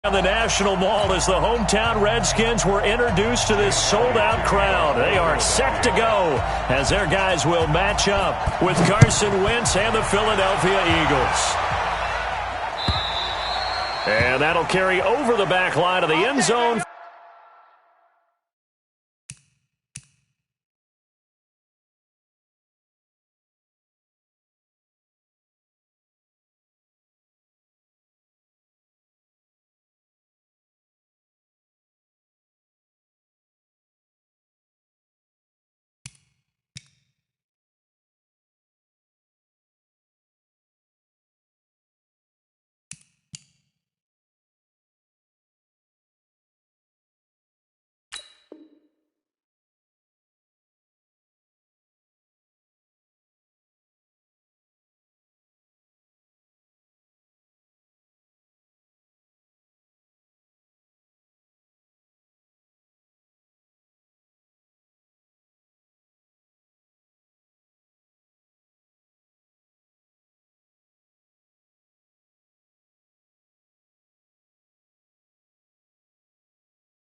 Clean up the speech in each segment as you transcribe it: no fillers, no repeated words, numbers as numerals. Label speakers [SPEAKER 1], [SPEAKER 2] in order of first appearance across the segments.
[SPEAKER 1] On the National Mall as the hometown Redskins were introduced to this sold-out crowd. They are set to go as their guys will match up with Carson Wentz and the Philadelphia Eagles. And that'll carry over the back line of the end zone.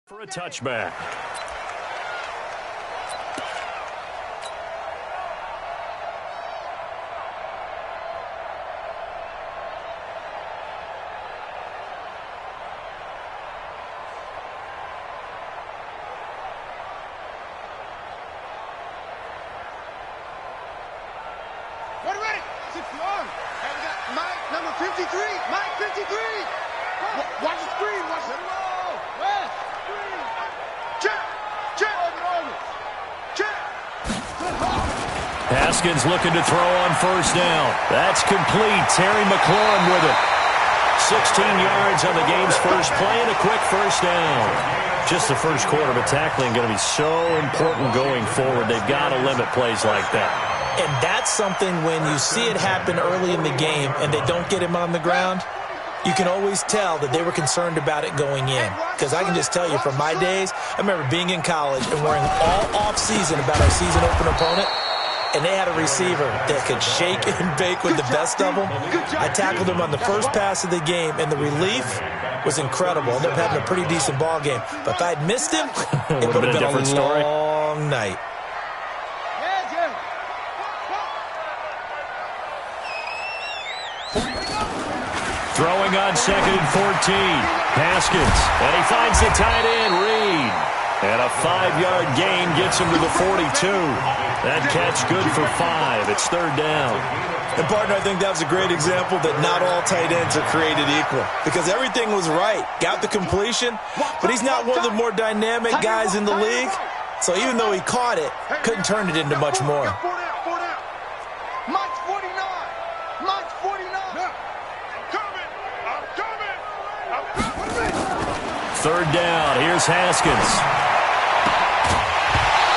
[SPEAKER 1] For a touchback.
[SPEAKER 2] Ready? 61. And we got Mike, number 53. Mike, 53. Watch the screen. Watch the roll. West.
[SPEAKER 1] Haskins looking to throw on first down. That's complete. Terry McLaurin with it. 16 yards on the game's first play and a quick first down. Just the first quarter, but tackling going to be so important going forward. They've got to limit plays like that.
[SPEAKER 3] And that's something when you see it happen early in the game and they don't get him on the ground, you can always tell that they were concerned about it going in. Because I can just tell you from my days, I remember being in college and worrying all off-season about our season opener opponent, and they had a receiver that could shake and bake with the best of them. I tackled him on the first pass of the game, and the relief was incredible. I ended up having a pretty decent ball game. But if I'd missed him, it would have been a long night.
[SPEAKER 1] Throwing on 2nd and 14. Haskins. And he finds the tight end, Reed. And a 5-yard gain gets him to the 42. That catch good for 5. It's 3rd down.
[SPEAKER 3] And, partner, I think that was a great example that not all tight ends are created equal. Because everything was right. Got the completion, but he's not one of the more dynamic guys in the league. So even though he caught it, couldn't turn it into much more.
[SPEAKER 2] Mike's 49. Mike's 49. I'm coming.
[SPEAKER 1] 3rd down. Here's Haskins.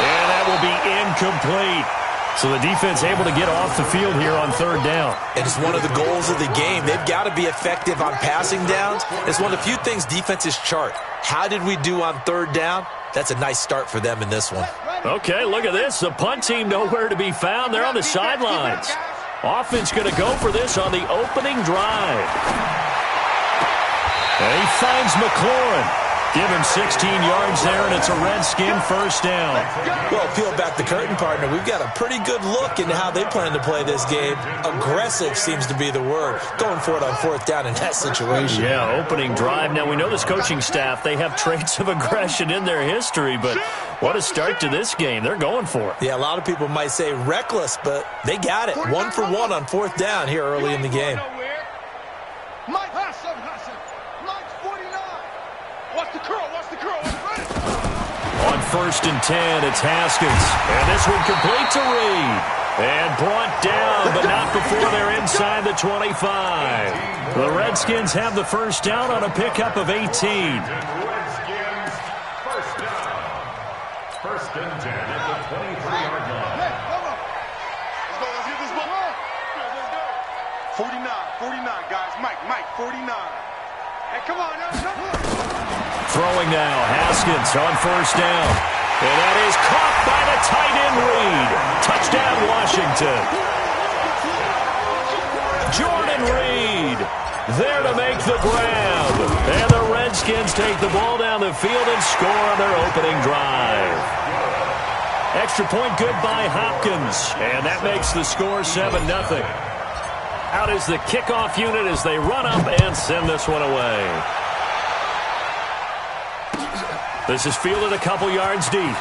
[SPEAKER 1] And that will be incomplete. So the defense able to get off the field here on 3rd down.
[SPEAKER 3] And it's one of the goals of the game. They've got to be effective on passing downs. It's one of the few things defenses chart. How did we do on 3rd down? That's a nice start for them in this one.
[SPEAKER 1] Okay, look at this. The punt team nowhere to be found. They're on the sidelines. Offense going to go for this on the opening drive. And he finds McLaurin. Give him 16 yards there, and it's a Redskin first down.
[SPEAKER 3] Well, peel back the curtain, partner. We've got a pretty good look into how they plan to play this game. Aggressive seems to be the word. Going for it on 4th down in that situation.
[SPEAKER 1] Yeah, opening drive. Now, we know this coaching staff, they have traits of aggression in their history, but what a start to this game. They're going for it.
[SPEAKER 3] Yeah, a lot of people might say reckless, but they got it. 1 for 1 on 4th down here early in the game.
[SPEAKER 2] Mike Hassan. Mike's 49. Watch the curl.
[SPEAKER 1] On 1st and 10, it's Haskins. And this one complete to Reed. And brought down, but not before they're inside the 25. The Redskins have the first down on a pickup of 18.
[SPEAKER 4] Redskins, first down. 1st and 10 at the 23-yard line.
[SPEAKER 2] Hey, hold on. Let's get this ball. Let's go. 49, guys. Mike, 49. Hey, come on.
[SPEAKER 1] Throwing now, Haskins on 1st down. And that is caught tight end read. Touchdown, Washington. Jordan Reed there to make the grab. And the Redskins take the ball down the field and score on their opening drive. Extra point good by Hopkins. And that makes the score 7-0. Out is the kickoff unit as they run up and send this one away. This is fielded a couple yards deep.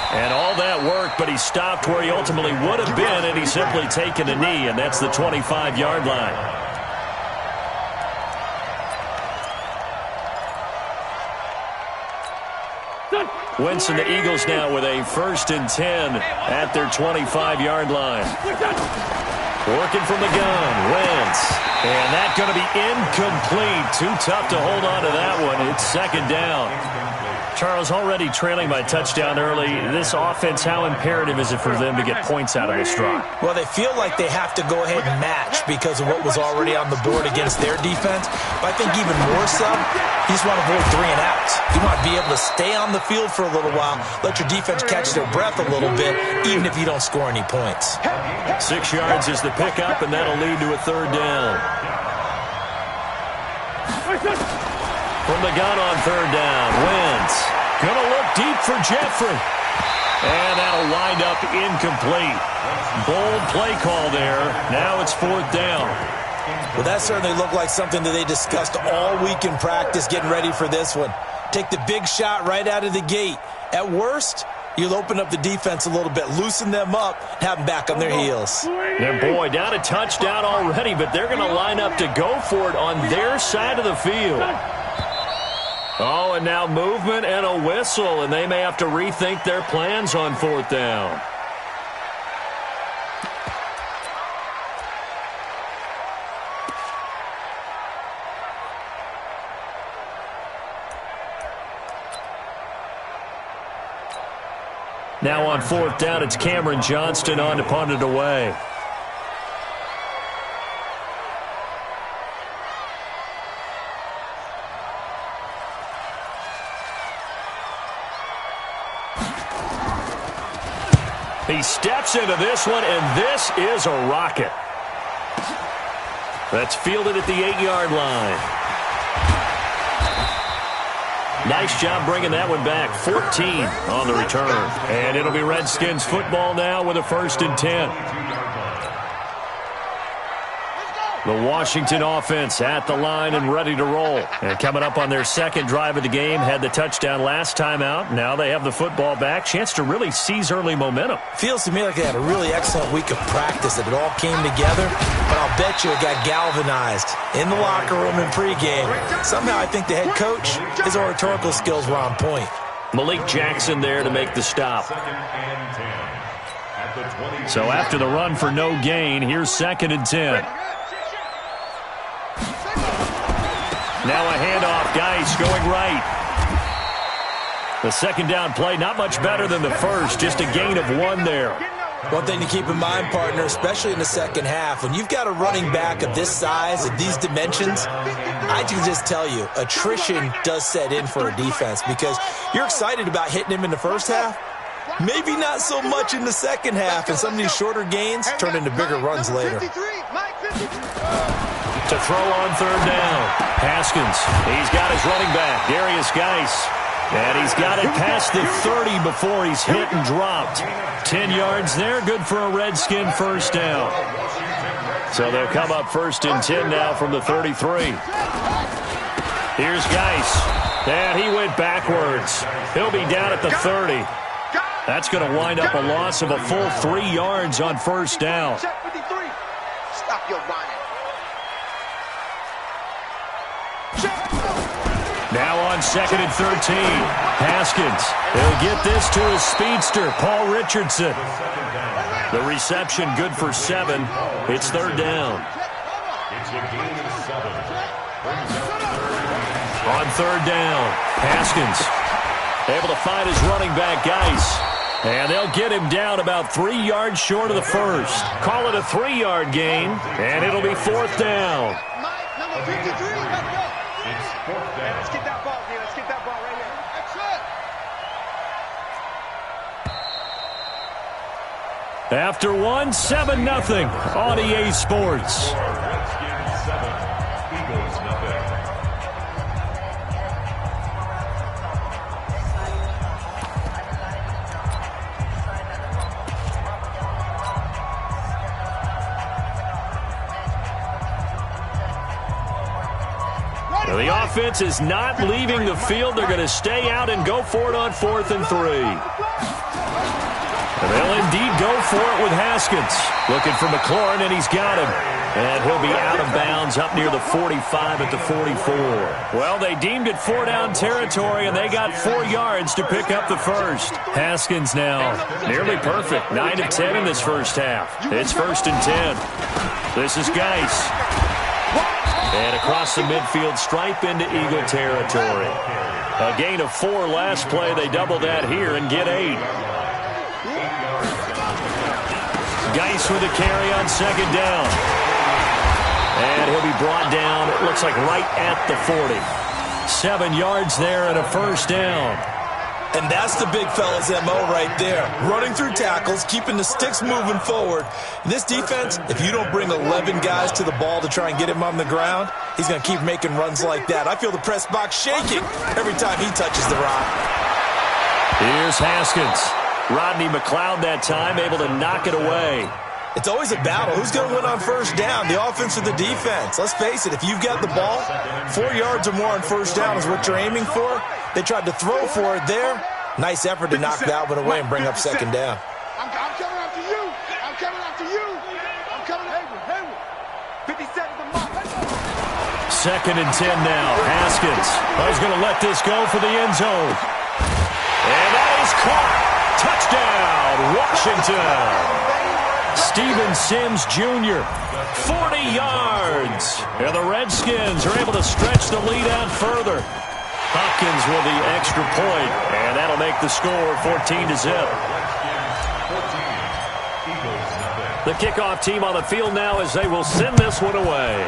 [SPEAKER 1] And all that work, but he stopped where he ultimately would have been, and he's simply taken a knee, and that's the 25-yard line. Wentz and the Eagles now with a 1st and 10 at their 25-yard line. Working from the gun, Wentz. And that's going to be incomplete. Too tough to hold on to that one. It's 2nd down. Charles, already trailing by touchdown early. This offense, how imperative is it for them to get points out of this drive?
[SPEAKER 3] Well, they feel like they have to go ahead and match because of what was already on the board against their defense. But I think even more so, you just want to avoid 3 and outs. You want to be able to stay on the field for a little while, let your defense catch their breath a little bit, even if you don't score any points.
[SPEAKER 1] 6 yards is the pickup, and that'll lead to a 3rd down. From the gun on 3rd down, Wentz gonna look deep for Jeffrey. And that'll wind up incomplete. Bold play call there. Now it's 4th down.
[SPEAKER 3] Well, that certainly looked like something that they discussed all week in practice getting ready for this one. Take the big shot right out of the gate. At worst, you'll open up the defense a little bit, loosen them up, have them back on their heels.
[SPEAKER 1] And boy, down a touchdown already, but they're going to line up to go for it on their side of the field. Oh, and now movement and a whistle, and they may have to rethink their plans on 4th down. Now on 4th down, it's Cameron Johnston on to punt it away. He steps into this one, and this is a rocket. That's fielded at the 8-yard line. Nice job bringing that one back. 14 on the return. And it'll be Redskins football now with a 1st and 10. The Washington offense at the line and ready to roll. And coming up on their 2nd drive of the game, had the touchdown last time out. Now they have the football back. Chance to really seize early momentum.
[SPEAKER 3] Feels to me like they had a really excellent week of practice, that it all came together. But I'll bet you it got galvanized in the locker room in pregame. Somehow I think the head coach, his oratorical skills were on point.
[SPEAKER 1] Malik Jackson there to make the stop. So after the run for no gain, here's 2nd and 10. Now a handoff, Geis going right. The 2nd down play, not much better than the first, just a gain of 1 there.
[SPEAKER 3] One thing to keep in mind, partner, especially in the 2nd half, when you've got a running back of this size, of these dimensions, I can just tell you, attrition does set in for a defense because you're excited about hitting him in the 1st half, maybe not so much in the 2nd half, and some of these shorter gains turn into bigger runs later.
[SPEAKER 1] To throw on 3rd down, Haskins. He's got his running back, Darius Geis. And he's got it past the 30 before he's hit and dropped. 10 yards there, good for a Redskin 1st down. So they'll come up 1st and 10 now from the 33. Here's Geis. And he went backwards. He'll be down at the 30. That's going to wind up a loss of a full 3 yards on 1st down.
[SPEAKER 2] Stop your whining.
[SPEAKER 1] Now on 2nd and 13, Haskins. He'll get this to his speedster, Paul Richardson. The reception good for 7. It's 3rd down. On 3rd down, Haskins able to find his running back, Geis. And they'll get him down about 3 yards short of the first. Call it a 3-yard gain, and it'll be 4th down.
[SPEAKER 2] Number 53, let's go. Let's get that ball, man. Let's get that ball right here. That's it.
[SPEAKER 1] After one, 7-0 on EA Sports.
[SPEAKER 4] Redskins 7, Eagles 0.
[SPEAKER 1] The offense is not leaving the field. They're going to stay out and go for it on 4th and 3. And they'll indeed go for it with Haskins. Looking for McLaurin, and he's got him. And he'll be out of bounds up near the 45 at the 44. Well, they deemed it 4-down territory, and they got 4 yards to pick up the first. Haskins now nearly perfect. 9 of 10 in this first half. It's 1st and 10. This is Geis. And across the midfield stripe into Eagle territory. A gain of 4 last play. They double that here and get 8. Geis with a carry on 2nd down. And he'll be brought down, it looks like right at the 40. 7 yards there and a 1st down.
[SPEAKER 3] And that's the big fella's MO right there. Running through tackles, keeping the sticks moving forward. This defense, if you don't bring 11 guys to the ball to try and get him on the ground, he's going to keep making runs like that. I feel the press box shaking every time he touches the rock.
[SPEAKER 1] Here's Haskins. Rodney McLeod that time, able to knock it away.
[SPEAKER 3] It's always a battle. Who's going to win on 1st down, the offense or the defense? Let's face it, if you've got the ball, 4 yards or more on 1st down is what you're aiming for. They tried to throw for it there. Nice effort to knock that one away and bring up 2nd down.
[SPEAKER 2] I'm coming after you. I'm coming after you. I'm coming Hayward. 50 seconds of mark.
[SPEAKER 1] 2nd and 10 now. Haskins. He's going to let this go for the end zone. And that is caught. Touchdown, Washington. Steven Sims Jr., 40 yards. And the Redskins are able to stretch the lead out further. Hopkins with the extra point, and that'll make the score 14-0. The kickoff team on the field now as they will send this one away.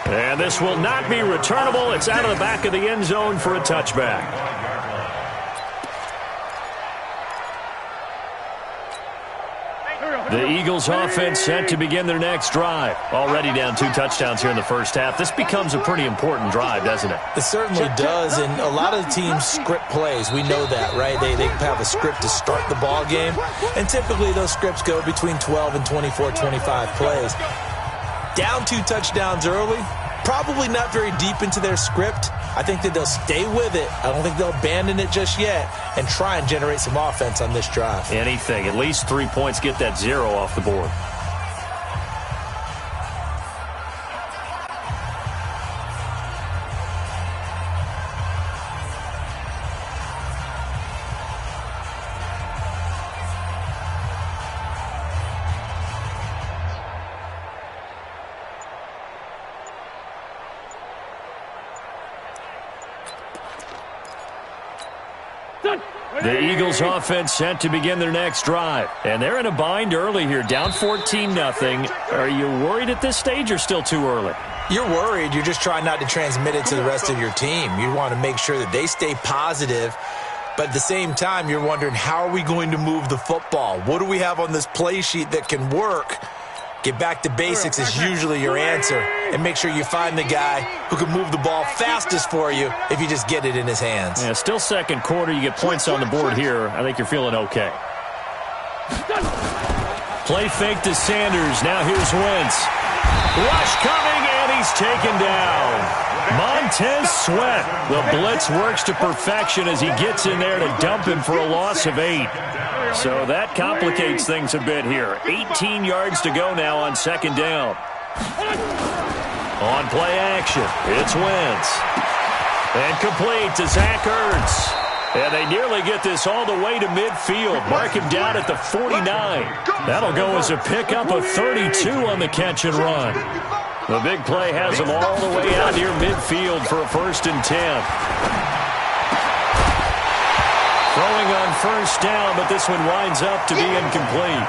[SPEAKER 1] And this will not be returnable. It's out of the back of the end zone for a touchback. The Eagles offense set to begin their next drive. Already down 2 touchdowns here in the first half. This becomes a pretty important drive, doesn't it?
[SPEAKER 3] It certainly does, and a lot of the teams script plays. We know that, right? They have a script to start the ball game, and typically those scripts go between 12 and 24, 25 plays. Down 2 touchdowns early, probably not very deep into their script. I think that they'll stay with it. I don't think they'll abandon it just yet and try and generate some offense on this drive.
[SPEAKER 1] Anything. At least 3 points, get that 0 off the board. The Eagles offense set to begin their next drive. And they're in a bind early here, down 14-0. Are you worried at this stage or still too early?
[SPEAKER 3] You're worried. You're just trying not to transmit it to the rest of your team. You want to make sure that they stay positive. But at the same time, you're wondering, how are we going to move the football? What do we have on this play sheet that can work? Get back to basics is usually your answer. And make sure you find the guy who can move the ball fastest for you if you just get it in his hands.
[SPEAKER 1] Yeah, still second quarter. You get points on the board here. I think you're feeling okay. Play fake to Sanders. Now here's Wentz. Rush coming, and he's taken down. Montez Sweat. The blitz works to perfection as he gets in there to dump him for a loss of 8. So that complicates things a bit here. 18 yards to go now on 2nd down. On play action, it's Wentz. And complete to Zach Ertz. And they nearly get this all the way to midfield. Mark him down at the 49. That'll go as a pickup of 32 on the catch and run. The big play has them all the way out near midfield for a 1st and 10. Throwing on 1st down, but this one winds up to be incomplete.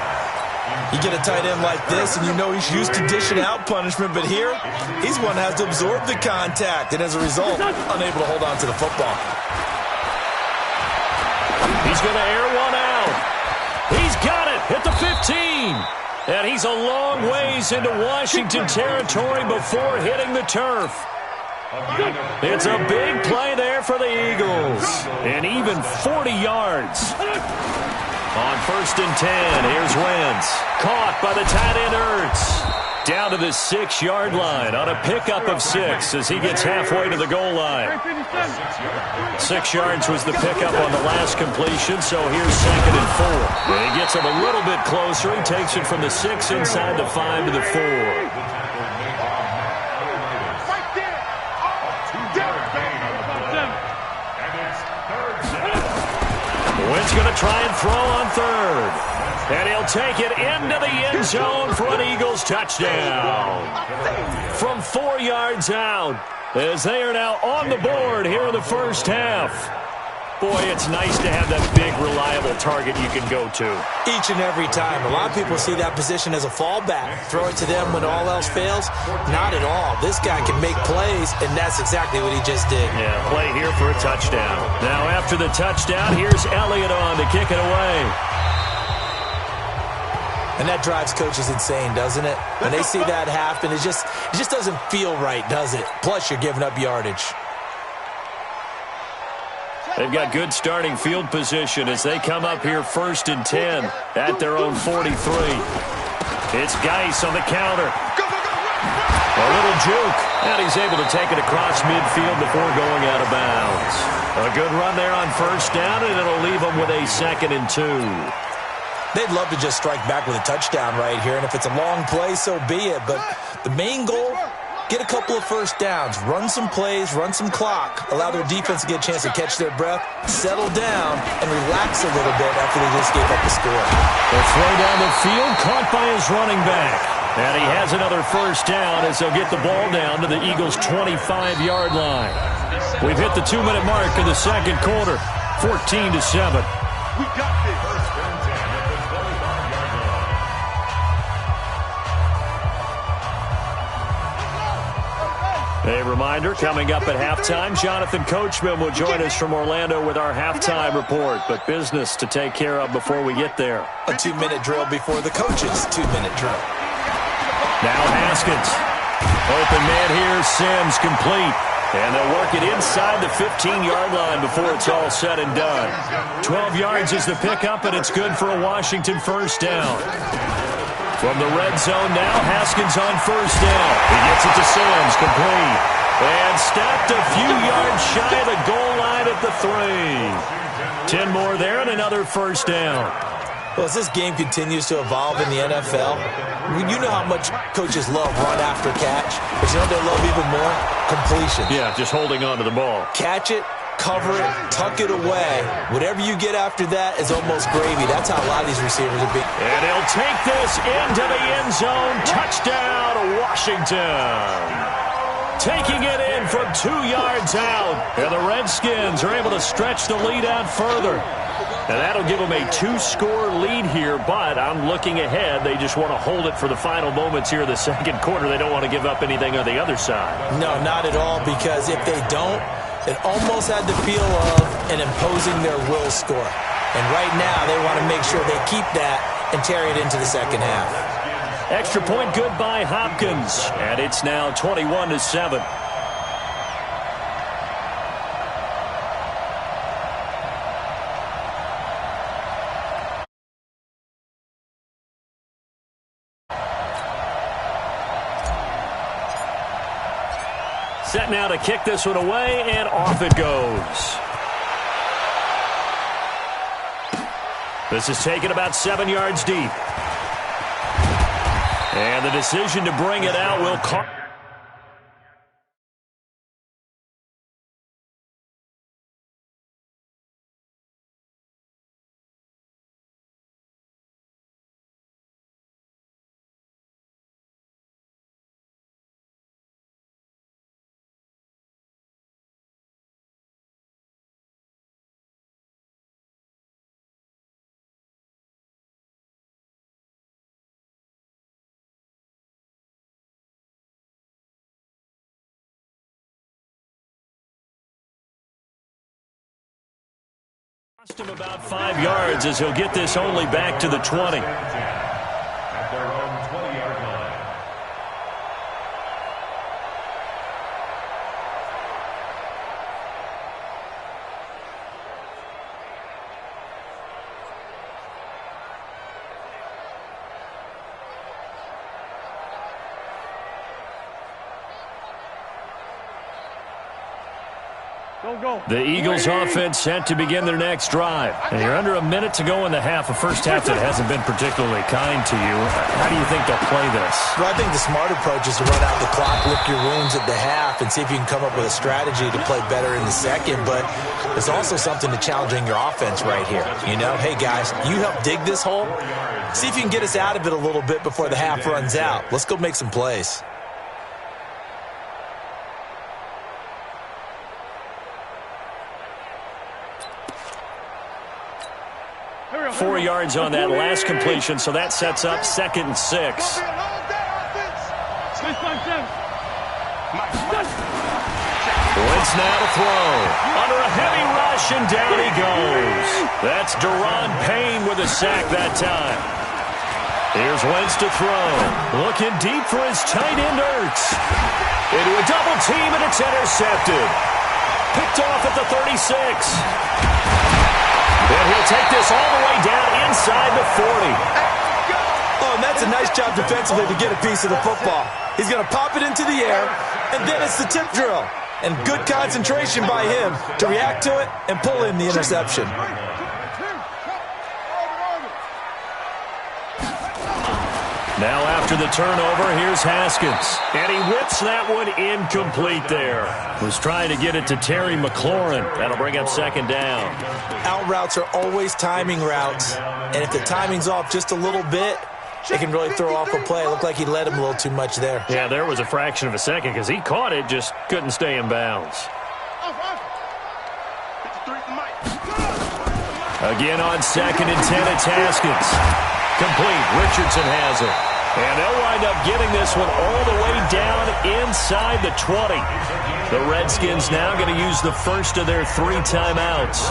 [SPEAKER 3] You get a tight end like this, and you know he's used to dishing out punishment, but here, he's one that has to absorb the contact, and as a result, unable to hold on to the football.
[SPEAKER 1] He's going to air one out. He's got it at the 15. And he's a long ways into Washington territory before hitting the turf. It's a big play there for the Eagles. And even 40 yards. On 1st and 10, here's Wentz. Caught by the tight end Ertz. Down to the 6-yard line on a pickup of 6 as he gets halfway to the goal line. 6 yards was the pickup on the last completion, so here's 2nd and 4. And he gets him a little bit closer. He takes it from the 6 inside the 5 to the 4. Wentz going to try and throw on 3rd. And he'll take it into the end zone for an Eagles touchdown. From 4 yards out, as they are now on the board here in the first half. Boy, it's nice to have that big, reliable target you can go to.
[SPEAKER 3] Each and every time. A lot of people see that position as a fallback. Throw it to them when all else fails. Not at all. This guy can make plays, and that's exactly what he just did.
[SPEAKER 1] Yeah, play here for a touchdown. Now, after the touchdown, here's Elliott on to kick it away.
[SPEAKER 3] And that drives coaches insane, doesn't it? When they see that happen, it just doesn't feel right, does it? Plus, you're giving up yardage.
[SPEAKER 1] They've got good starting field position as they come up here 1st and 10 at their own 43. It's Geis on the counter. A little juke, and he's able to take it across midfield before going out of bounds. A good run there on 1st down, and it'll leave them with a 2nd and 2.
[SPEAKER 3] They'd love to just strike back with a touchdown right here, and if it's a long play, so be it. But the main goal, get a couple of 1st downs, run some plays, run some clock, allow their defense to get a chance to catch their breath, settle down, and relax a little bit after they just gave up the score.
[SPEAKER 1] The throw down the field, caught by his running back. And he has another 1st down as they'll get the ball down to the Eagles' 25-yard line. We've hit the 2-minute mark in the 2nd quarter, 14-7.
[SPEAKER 2] We got this.
[SPEAKER 1] A reminder, coming up at halftime, Jonathan Coachman will join us from Orlando with our halftime report. But business to take care of before we get there.
[SPEAKER 3] A 2-minute drill before the coach's 2-minute drill.
[SPEAKER 1] Now Haskins. Open man here, Sims complete. And they'll work it inside the 15-yard line before it's all said and done. 12 yards is the pickup, and it's good for a Washington 1st down. From the red zone now, Haskins on 1st down. He gets it to Sims, complete. And stopped a few yards shy of the goal line at the 3. 10 more there and another 1st down.
[SPEAKER 3] Well, as this game continues to evolve in the NFL, you know how much coaches love run after catch, but you know what they love even more? Completion.
[SPEAKER 1] Yeah, just holding on to the ball.
[SPEAKER 3] Catch it, cover it, tuck it away. Whatever you get after that is almost gravy. That's how a lot of these receivers are being.
[SPEAKER 1] And he'll take this into the end zone. Touchdown, Washington. Taking it in from 2 yards out. And the Redskins are able to stretch the lead out further. And that'll give them a 2-score lead here, but I'm looking ahead. They just want to hold it for the final moments here in the 2nd quarter. They don't want to give up anything on the other side.
[SPEAKER 3] No, not at all, because if they don't, it almost had the feel of an imposing their will score. And right now, they want to make sure they keep that and carry it into the 2nd half.
[SPEAKER 1] Extra point good by Hopkins. And it's now 21-7. Set now to kick this one away, and off it goes. This is taken about 7 yards deep. And the decision to bring it out will cost. Cost him about 5 yards as he'll get this only back to the 20.
[SPEAKER 4] At their own 20-yard line.
[SPEAKER 1] The Eagles offense set to begin their next drive. And you're under a minute to go in the half, a first half that hasn't been particularly kind to you. How do you think they'll play this?
[SPEAKER 3] Well, I think the smart approach is to run out the clock, lick your wounds at the half, and see if you can come up with a strategy to play better in the second. But there's also something to challenging your offense right here. You know, hey, guys, you help dig this hole. See if you can get us out of it a little bit before the half runs out. Let's go make some plays.
[SPEAKER 1] 4 yards on that last completion, so that sets up 2nd and 6. Wentz now to throw. Under a heavy rush, and down he goes. That's Daron Payne with a sack that time. Here's Wentz to throw. Looking deep for his tight end, Ertz. Into a double team, and it's intercepted. Picked off at the 36. And he'll take this all the way down inside the 40.
[SPEAKER 3] Oh, and that's a nice job defensively to get a piece of the football. He's going to pop it into the air, and then it's the tip drill. And good concentration by him to react to it and pull in the interception.
[SPEAKER 1] Now after the turnover, here's Haskins. And he whips that one incomplete there. Was trying to get it to Terry McLaurin. That'll bring up 2nd down.
[SPEAKER 3] Out routes are always timing routes. And if the timing's off just a little bit, it can really throw off a play. It looked like he led him a little too much there.
[SPEAKER 1] Yeah, there was a fraction of a second because he caught it, just couldn't stay in bounds. Again on 2nd and 10, it's Haskins. Complete. Richardson has it. And they'll wind up getting this one all the way down inside the 20. The Redskins now going to use the first of their 3 timeouts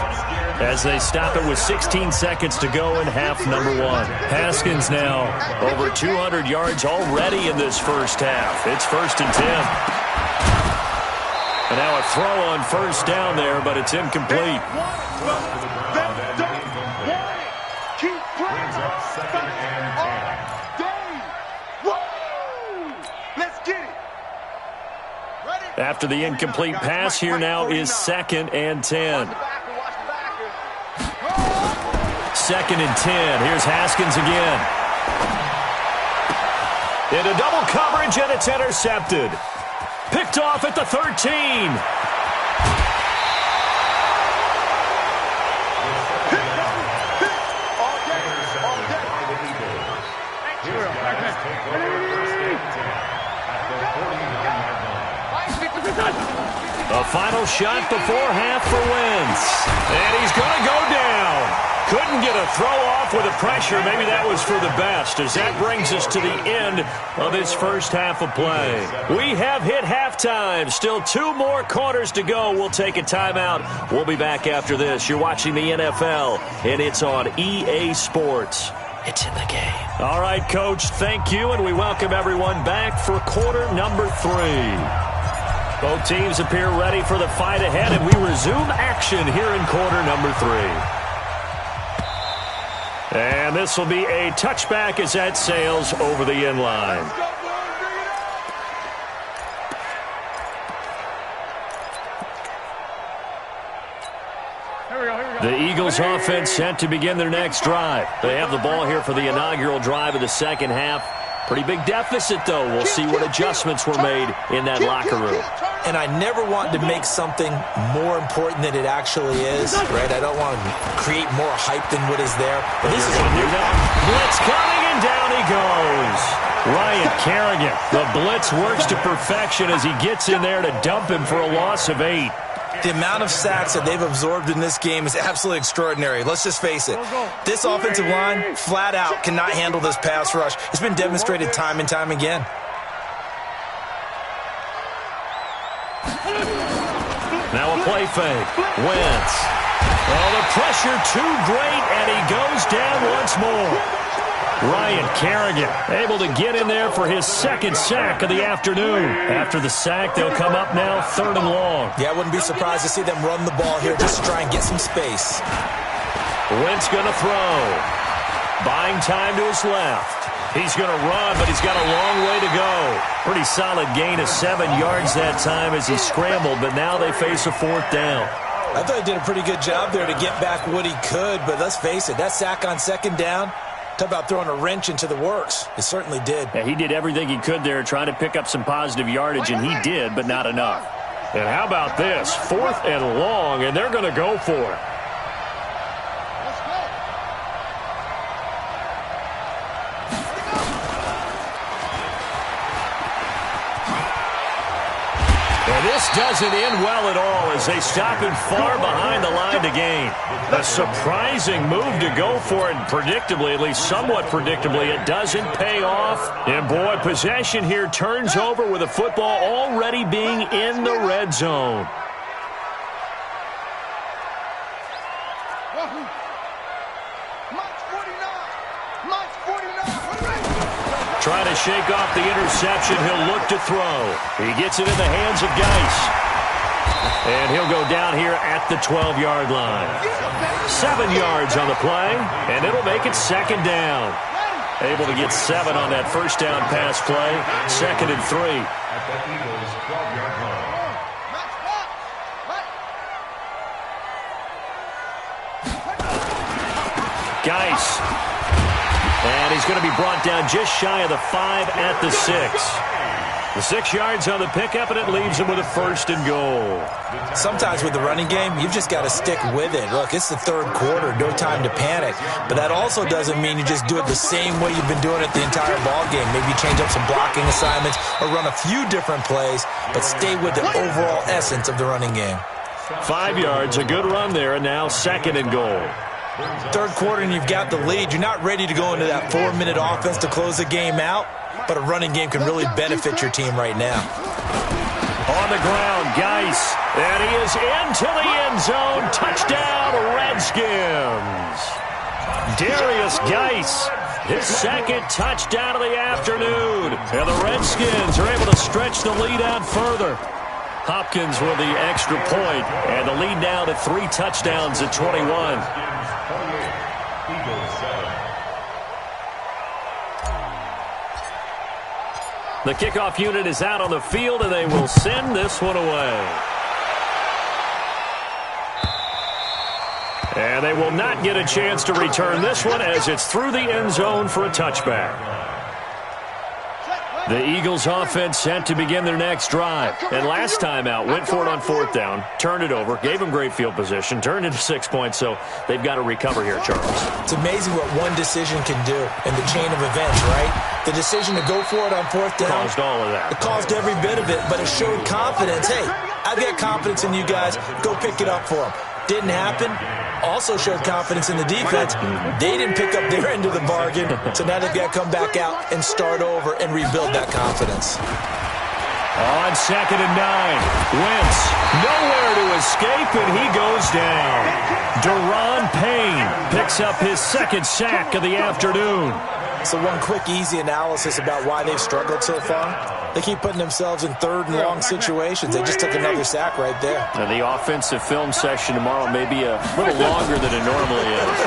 [SPEAKER 1] as they stop it with 16 seconds to go in half number 1. Haskins now over 200 yards already in this first half. It's 1st and 10. And now a throw on 1st down there, but it's incomplete. After the incomplete pass, here now is 2nd and 10. 2nd and 10. Here's Haskins again. Into double coverage, and it's intercepted. Picked off at the 13. A final shot before half for Wentz. And he's going to go down. Couldn't get a throw off with the pressure. Maybe that was for the best, as that brings us to the end of this first half of play. We have hit halftime. Still 2 more quarters to go. We'll take a timeout. We'll be back after this. You're watching the NFL, and it's on EA Sports. It's in the game. All right, Coach, thank you, and we welcome everyone back for quarter number 3. Both teams appear ready for the fight ahead, and we resume action here in quarter number 3. And this will be a touchback as that sails over the end line. The Eagles offense set to begin their next drive. They have the ball here for the inaugural drive of the second half. Pretty big deficit, though. We'll see what adjustments were made in that locker room.
[SPEAKER 3] And I never want to make something more important than it actually is, right? I don't want to create more hype than what is there. But this is a new
[SPEAKER 1] blitz coming, and down he goes. Ryan Kerrigan. The blitz works to perfection as he gets in there to dump him for a loss of 8.
[SPEAKER 3] The amount of sacks that they've absorbed in this game is absolutely extraordinary. Let's just face it. This offensive line, flat out, cannot handle this pass rush. It's been demonstrated time and time again.
[SPEAKER 1] Now a play fake. Wentz Oh, the pressure too great, and he goes down once more. Ryan Kerrigan able to get in there for his second sack of the afternoon. After the sack, they'll come up now 3rd and long.
[SPEAKER 3] Yeah, I wouldn't be surprised to see them run the ball here just to try and get some space.
[SPEAKER 1] Wentz going to throw. Buying time to his left. He's going to run, but he's got a long way to go. Pretty solid gain of 7 yards that time as he scrambled, but now they face a 4th down.
[SPEAKER 3] I thought he did a pretty good job there to get back what he could, but let's face it, that sack on 2nd down, talk about throwing a wrench into the works. It certainly did.
[SPEAKER 1] Yeah, he did everything he could there trying to pick up some positive yardage, and he did, but not enough. And how about this? 4th and long, and they're going to go for it. This doesn't end well at all as they stop him far behind the line to gain. A surprising move to go for it, and predictably, at least somewhat predictably, it doesn't pay off. And boy, possession here turns over with the football already being in the red zone. Trying to shake off the interception. He'll look to throw. He gets it in the hands of Geis. And he'll go down here at the 12-yard line. 7 yards on the play, and it'll make it 2nd down. Able to get 7 on that 1st down pass play. 2nd and 3.
[SPEAKER 4] At the Eagles' 12-yard line.
[SPEAKER 1] Geis. And he's going to be brought down just shy of the 5 at the 6. The 6 yards on the pickup, and it leaves him with a 1st and goal.
[SPEAKER 3] Sometimes with the running game, you've just got to stick with it. Look, it's the 3rd quarter, no time to panic. But that also doesn't mean you just do it the same way you've been doing it the entire ball game. Maybe change up some blocking assignments or run a few different plays, but stay with the overall essence of the running game.
[SPEAKER 1] 5 yards, a good run there, and now 2nd and goal.
[SPEAKER 3] 3rd quarter and you've got the lead. You're not ready to go into that 4-minute offense to close the game out, but a running game can really benefit your team right now.
[SPEAKER 1] On the ground, Geis, and he is into the end zone. Touchdown, Redskins. Darius Geis, his 2nd touchdown of the afternoon. And the Redskins are able to stretch the lead out further. Hopkins with the extra point, and the lead now to 3 touchdowns at 21. The kickoff unit is out on the field, and they will send this one away. And they will not get a chance to return this one as it's through the end zone for a touchback. The Eagles offense set to begin their next drive. And last time out, went for it on 4th down, turned it over, gave them great field position, turned into 6 points, so they've got to recover here, Charles.
[SPEAKER 3] It's amazing what one decision can do in the chain of events, right? The decision to go for it on 4th down
[SPEAKER 1] caused all of that.
[SPEAKER 3] It caused every bit of it, but it showed confidence. Hey, I've got confidence in you guys. Go pick it up for them. Didn't happen. Also showed confidence in the defense. They didn't pick up their end of the bargain, so now they've got to come back out and start over and rebuild that confidence.
[SPEAKER 1] On 2nd and 9, Wentz nowhere to escape, and he goes down. Deron Payne picks up his 2nd sack of the afternoon.
[SPEAKER 3] So one quick, easy analysis about why they've struggled so far. They keep putting themselves in 3rd and long situations. They just took another sack right there.
[SPEAKER 1] Now the offensive film session tomorrow may be a little longer than it normally is.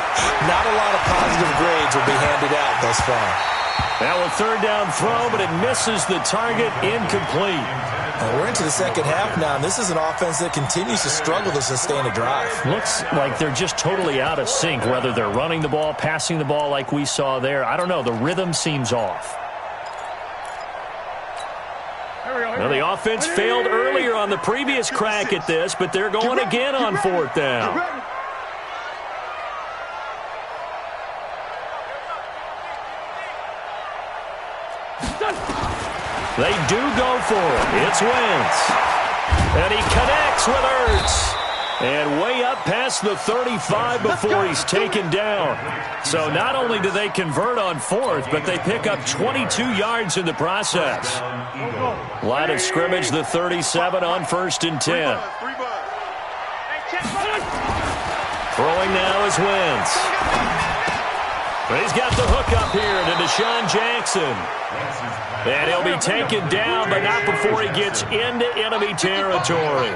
[SPEAKER 3] Not a lot of positive grades will be handed out thus far.
[SPEAKER 1] Now a 3rd down throw, but it misses the target, incomplete.
[SPEAKER 3] Well, we're into the 2nd half now, and this is an offense that continues to struggle to sustain a drive.
[SPEAKER 1] Looks like they're just totally out of sync, whether they're running the ball, passing the ball like we saw there. I don't know. The rhythm seems off. Now, the offense failed earlier on the previous crack at this, but they're going again on 4th down. They do go for it. It's Wentz. And he connects with Ertz. And way up past the 35 before he's taken down. So not only do they convert on 4th, but they pick up 22 yards in the process. Line of scrimmage, the 37 on 1st and 10. Throwing now is Wentz. But he's got the hook up here to Deshaun Jackson. And he'll be taken down, but not before he gets into enemy territory.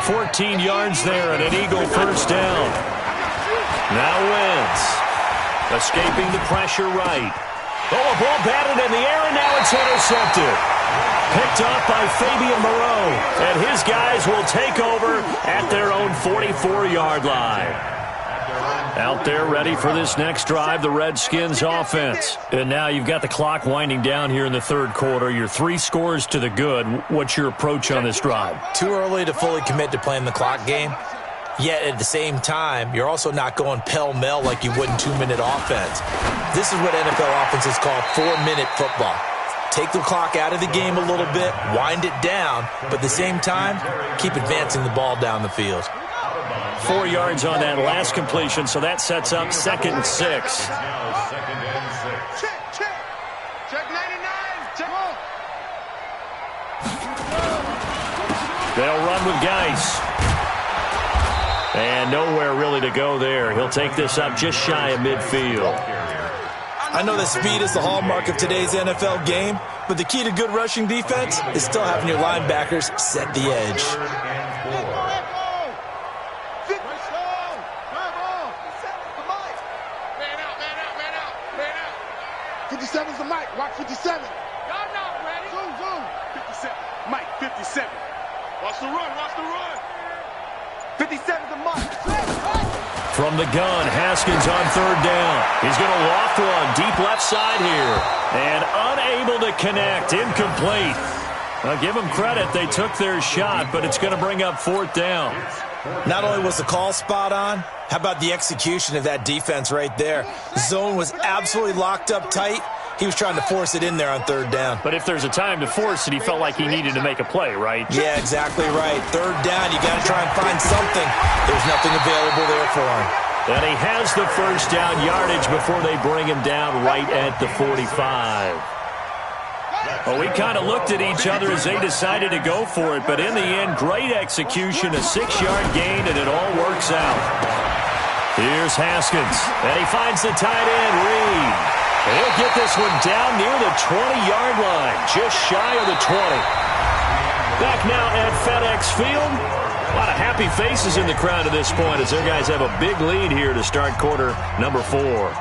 [SPEAKER 1] 14 yards there and an Eagle first down. Now Wentz. Escaping the pressure right. Oh, a ball batted in the air, and now it's intercepted. Picked up by Fabian Moreau. And his guys will take over at their own 44-yard line. Out there ready for this next drive, the Redskins offense. And now you've got the clock winding down here in the third quarter. You're 3 scores to the good. What's your approach on this drive?
[SPEAKER 3] Too early to fully commit to playing the clock game. Yet at the same time, you're also not going pell-mell like you would in 2-minute offense. This is what NFL offenses call 4-minute football. Take the clock out of the game a little bit, wind it down, but at the same time, keep advancing the ball down the field.
[SPEAKER 1] 4 yards on that last completion, so that sets up 2nd and 6.
[SPEAKER 2] Check, check. Check 99. Check on.
[SPEAKER 1] They'll run with Geis. And nowhere really to go there. He'll take this up just shy of midfield.
[SPEAKER 3] I know that speed is the hallmark of today's NFL game, but the key to good rushing defense is still having your linebackers set the edge.
[SPEAKER 2] 57's the mic. Watch 57. Y'all not ready. Zoom, zoom. 57. Mike, 57. Watch the run. Watch the run. 57's the mic.
[SPEAKER 1] From the gun, Haskins on 3rd down. He's going to loft one deep left side here. And unable to connect. Incomplete. I'll give them credit. They took their shot, but it's going to bring up 4th down.
[SPEAKER 3] Not only was the call spot on, how about the execution of that defense right there? Zone was absolutely locked up tight. He was trying to force it in there on 3rd down.
[SPEAKER 1] But if there's a time to force it, he felt like he needed to make a play, right?
[SPEAKER 3] Yeah, exactly right. 3rd down, you got to try and find something. There's nothing available there for him.
[SPEAKER 1] And he has the first down yardage before they bring him down right at the 45. Well, we kind of looked at each other as they decided to go for it, but in the end, great execution, a 6-yard gain, and it all works out. Here's Haskins, and he finds the tight end, Reed. And he'll get this one down near the 20-yard line, just shy of the 20. Back now at FedEx Field. A lot of happy faces in the crowd at this point as their guys have a big lead here to start quarter number 4.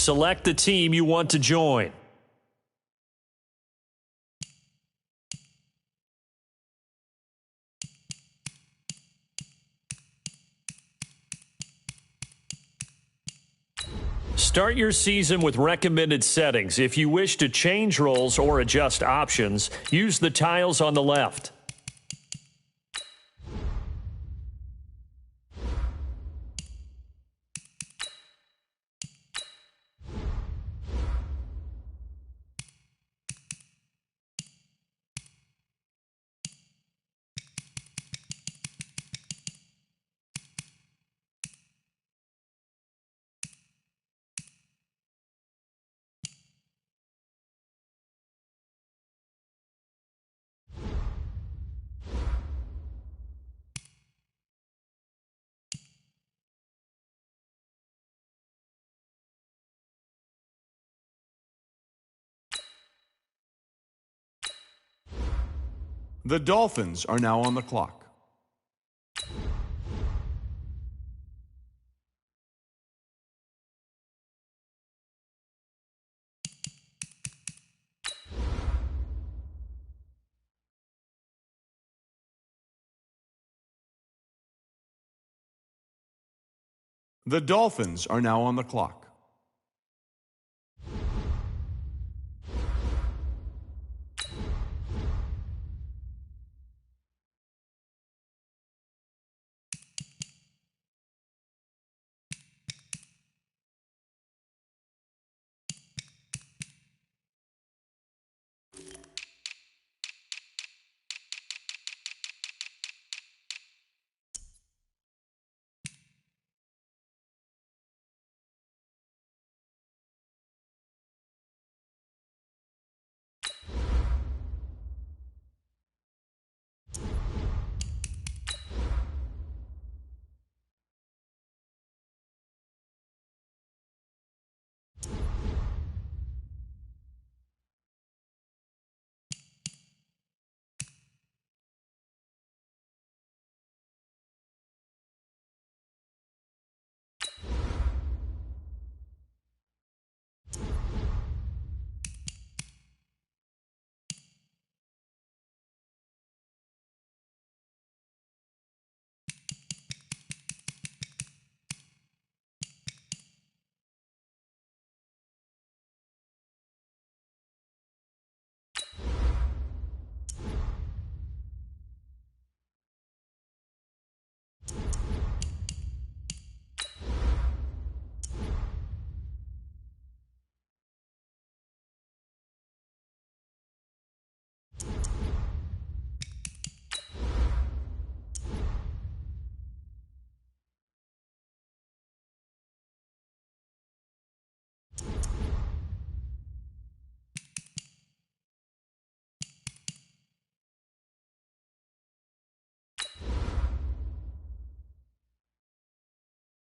[SPEAKER 1] Select the team you want to join. Start your season with recommended settings. If you wish to change roles or adjust options, use the tiles on the left.
[SPEAKER 5] The Dolphins are now on the clock. The Dolphins are now on the clock.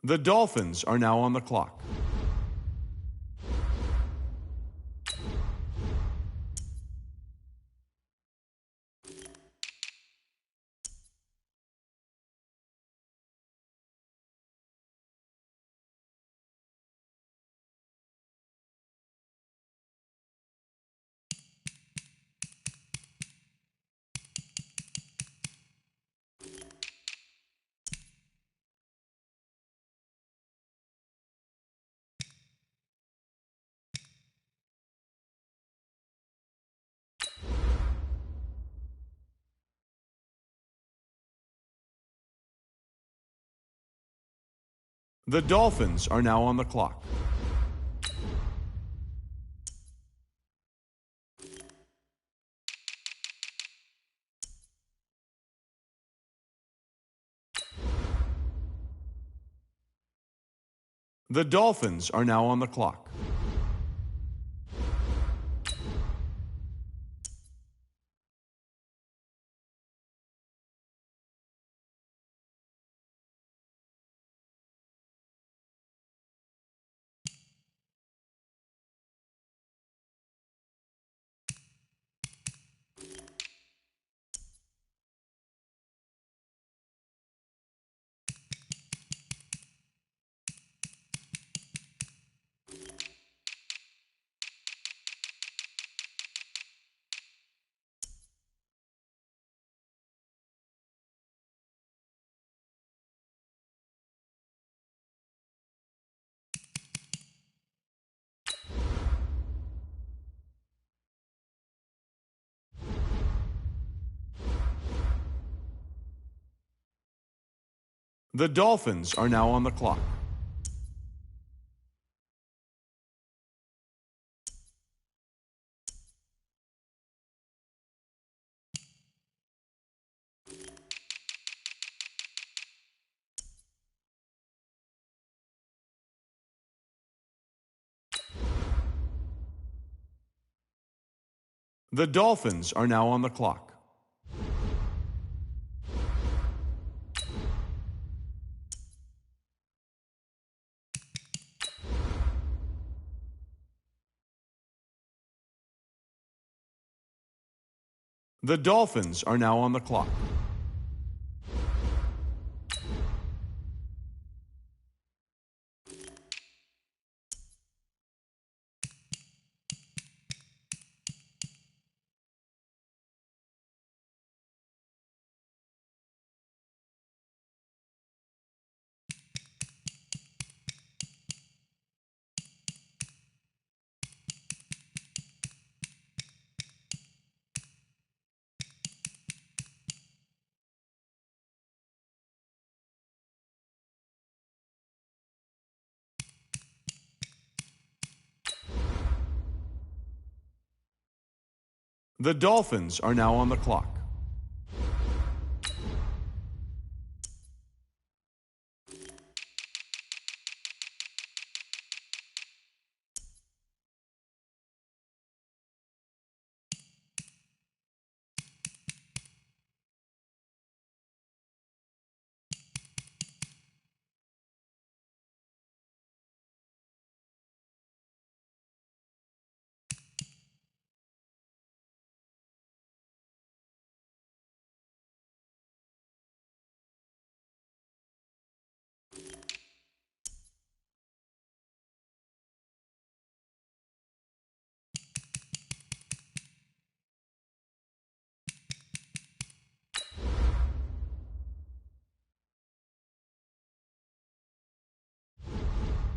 [SPEAKER 5] The Dolphins are now on the clock. The Dolphins are now on the clock. The Dolphins are now on the clock. The Dolphins are now on the clock. The Dolphins are now on the clock. The Dolphins are now on the clock. The Dolphins are now on the clock.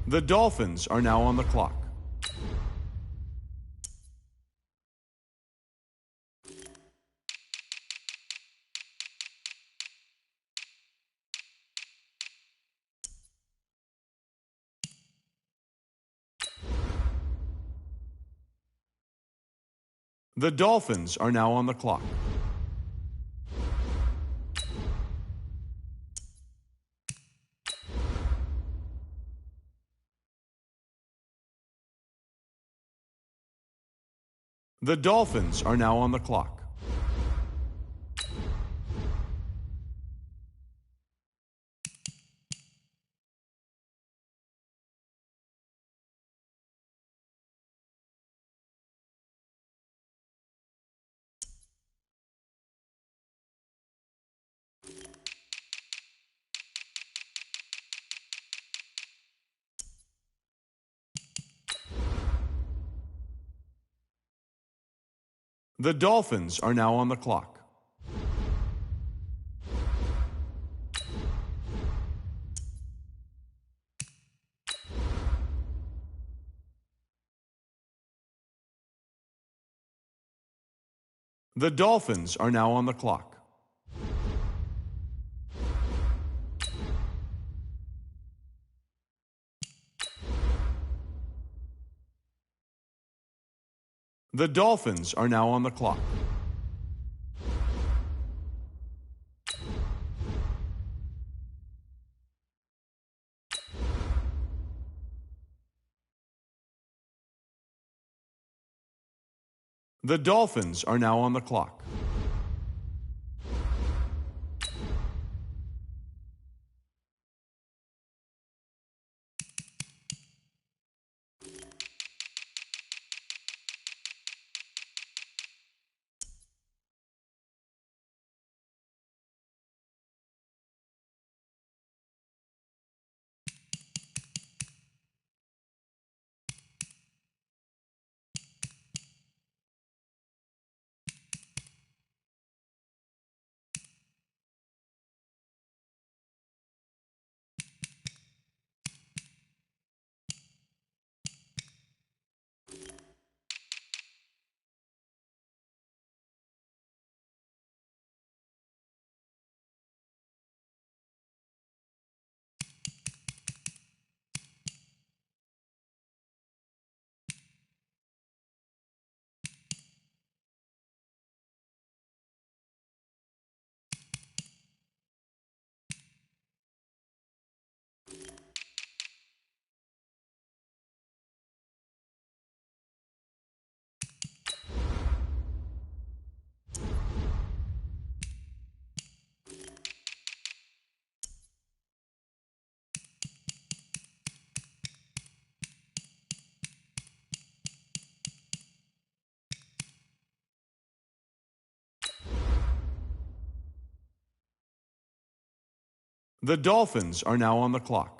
[SPEAKER 5] The Dolphins are now on the clock. The Dolphins are now on the clock. The Dolphins are now on the clock. The Dolphins are now on the clock. The Dolphins are now on the clock. The Dolphins are now on the clock. The Dolphins are now on the clock. The Dolphins are now on the clock.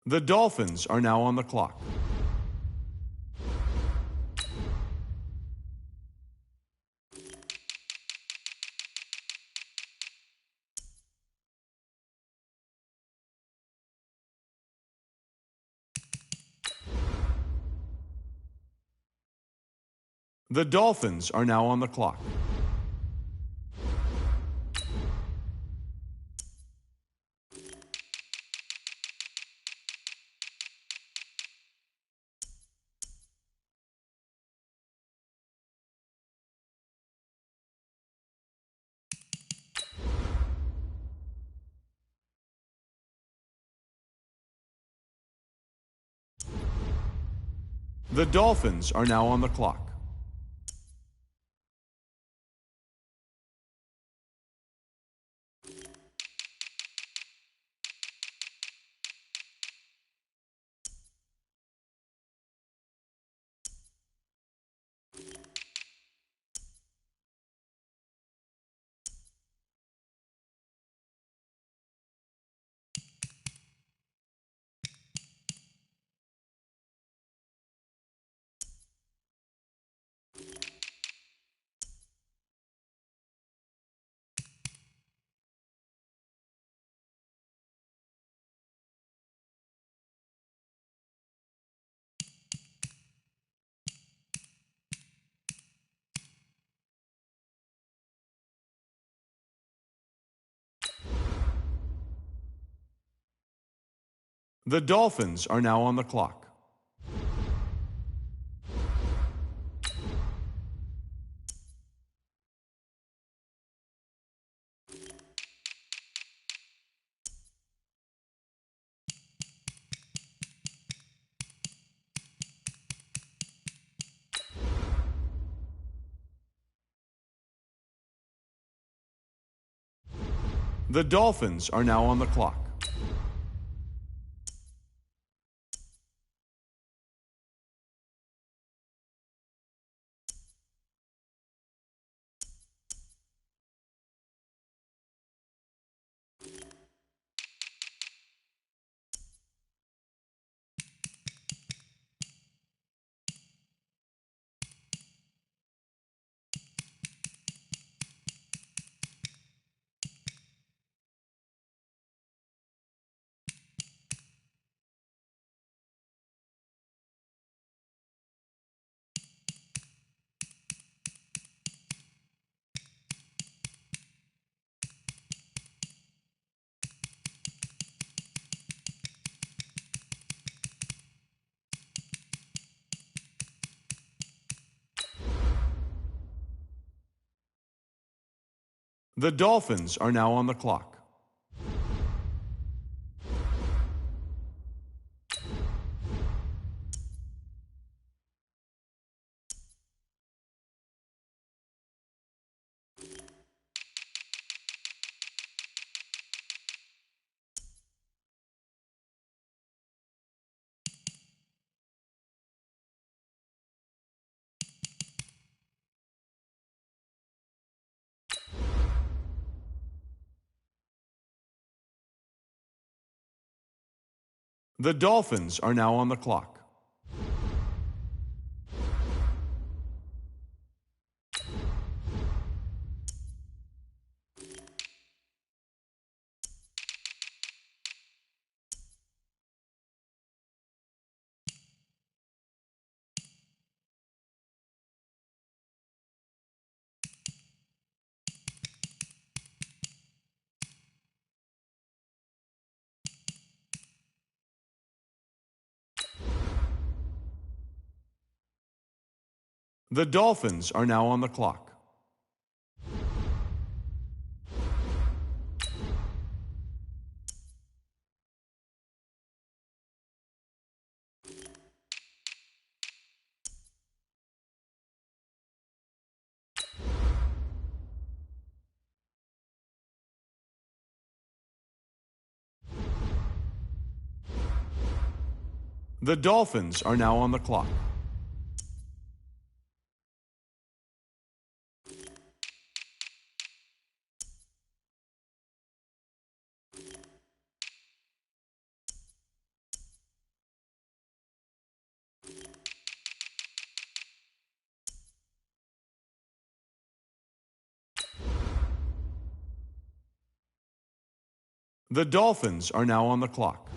[SPEAKER 5] The Dolphins are now on the clock. The Dolphins are now on the clock. The Dolphins are now on the clock. The Dolphins are now on the clock. The Dolphins are now on the clock. The Dolphins are now on the clock. The Dolphins are now on the clock. The Dolphins are now on the clock. The Dolphins are now on the clock. The Dolphins are now on the clock.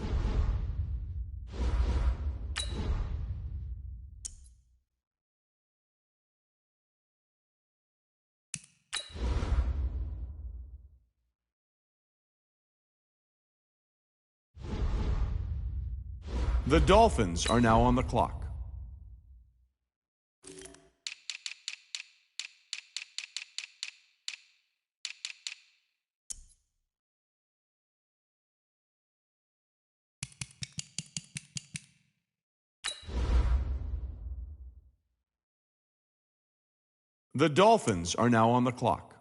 [SPEAKER 5] The Dolphins are now on the clock. The Dolphins are now on the clock.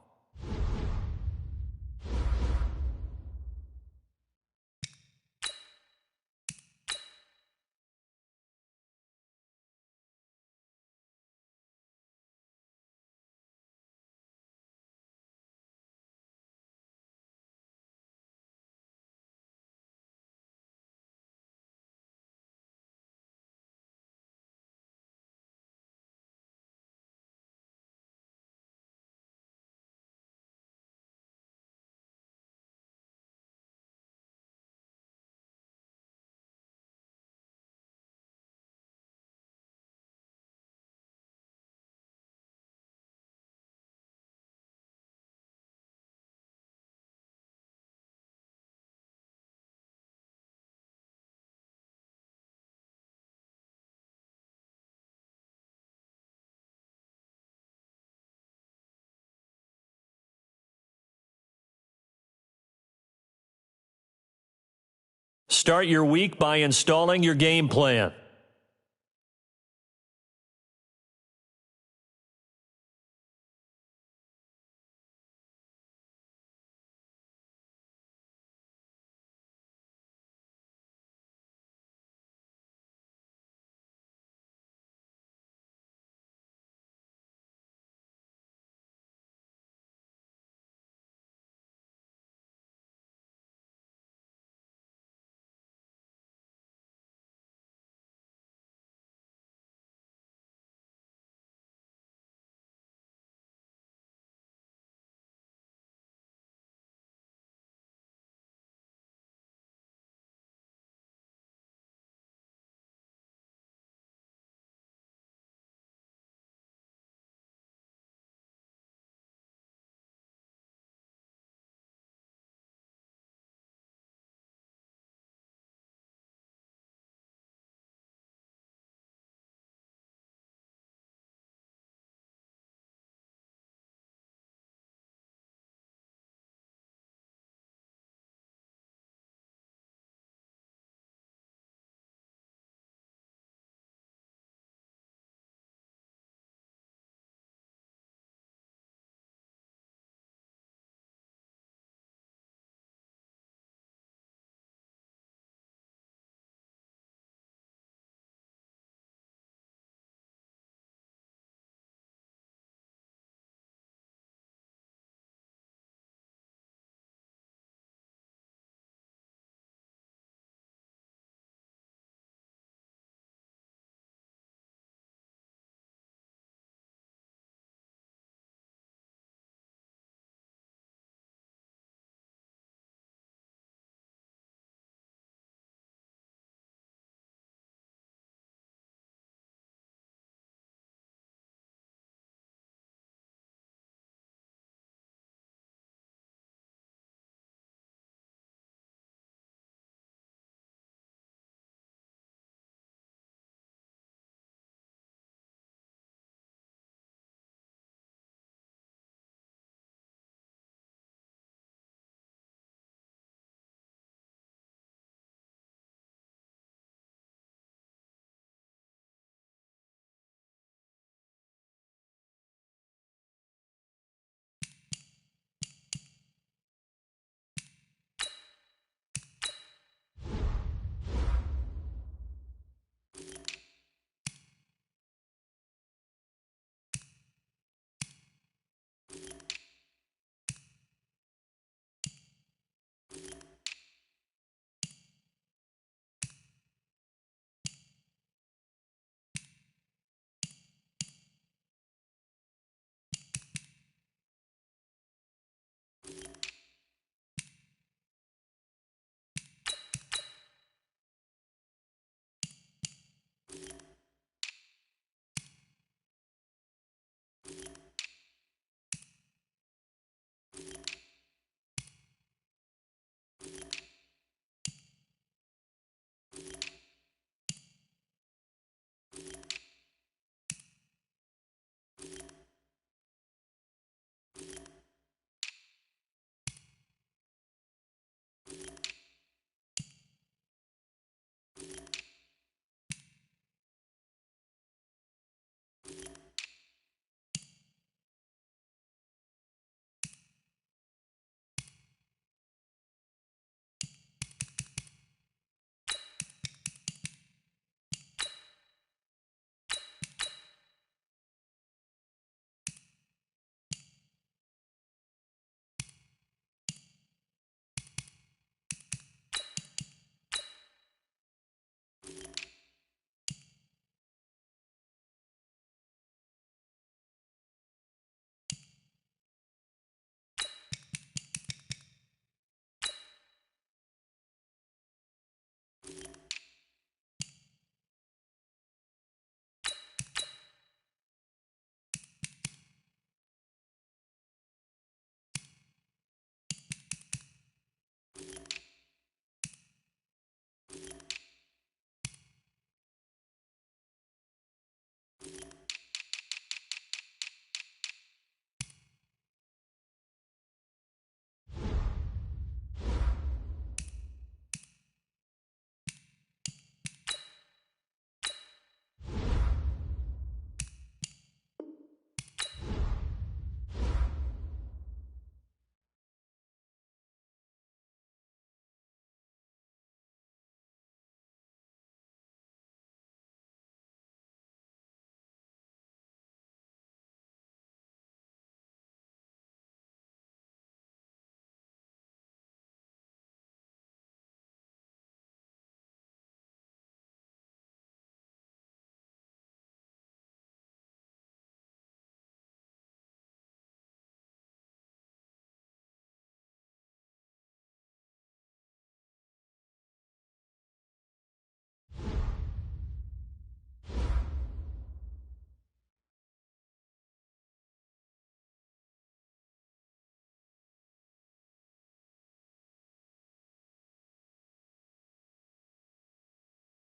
[SPEAKER 1] Start your week by installing your game plan.